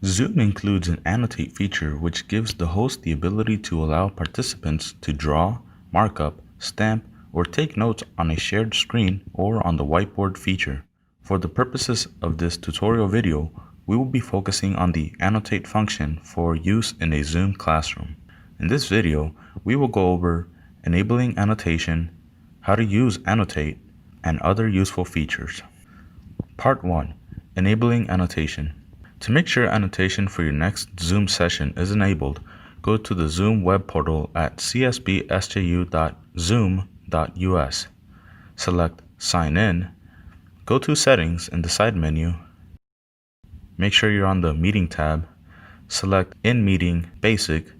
Zoom includes an Annotate feature which gives the host the ability to allow participants to draw, mark up, stamp, or take notes on a shared screen or on the whiteboard feature. For the purposes of this tutorial video, we will be focusing on the Annotate function for use in a Zoom classroom. In this video, we will go over enabling annotation, how to use Annotate, and other useful features. Part 1. Enabling annotation. To make sure annotation for your next Zoom session is enabled, go to the Zoom web portal at csb+sju.zoom.us. Select Sign In, go to Settings in the side menu, make sure you're on the Meeting tab, select In Meeting Basic,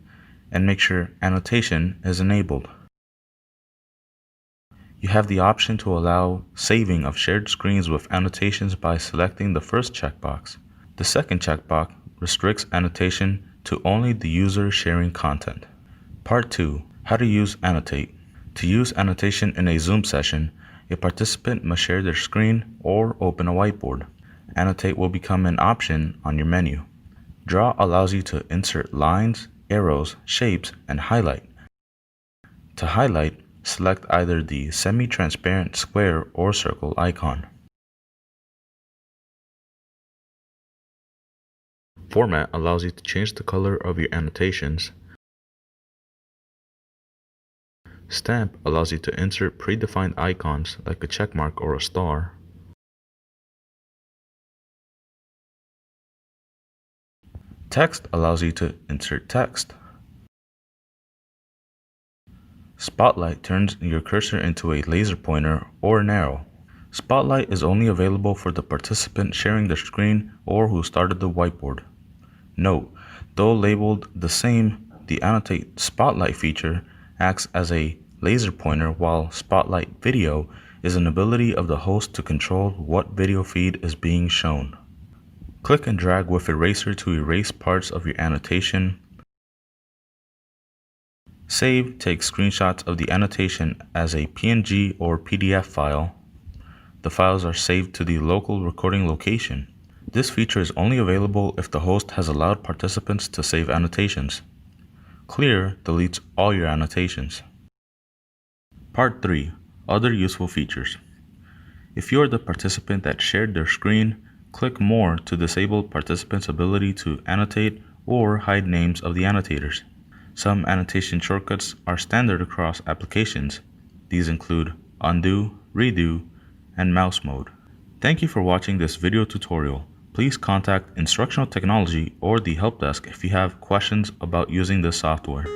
and make sure annotation is enabled. You have the option to allow saving of shared screens with annotations by selecting the first checkbox. The second checkbox restricts annotation to only the user sharing content. Part 2. How to use Annotate. To use annotation in a Zoom session, a participant must share their screen or open a whiteboard. Annotate will become an option on your menu. Draw allows you to insert lines, arrows, shapes, and highlight. To highlight, select either the semi-transparent square or circle icon. Format allows you to change the color of your annotations. Stamp allows you to insert predefined icons like a checkmark or a star. Text allows you to insert text. Spotlight turns your cursor into a laser pointer or an arrow. Spotlight is only available for the participant sharing their screen or who started the whiteboard. Note, though labeled the same, the Annotate Spotlight feature acts as a laser pointer, while Spotlight Video is an ability of the host to control what video feed is being shown. Click and drag with eraser to erase parts of your annotation. Save takes screenshots of the annotation as a PNG or PDF file. The files are saved to the local recording location. This feature is only available if the host has allowed participants to save annotations. Clear deletes all your annotations. Part 3. Other useful features. If you are the participant that shared their screen, click More to disable participants' ability to annotate or hide names of the annotators. Some annotation shortcuts are standard across applications. These include Undo, Redo, and Mouse Mode. Thank you for watching this video tutorial. Please contact Instructional Technology or the Help Desk if you have questions about using this software.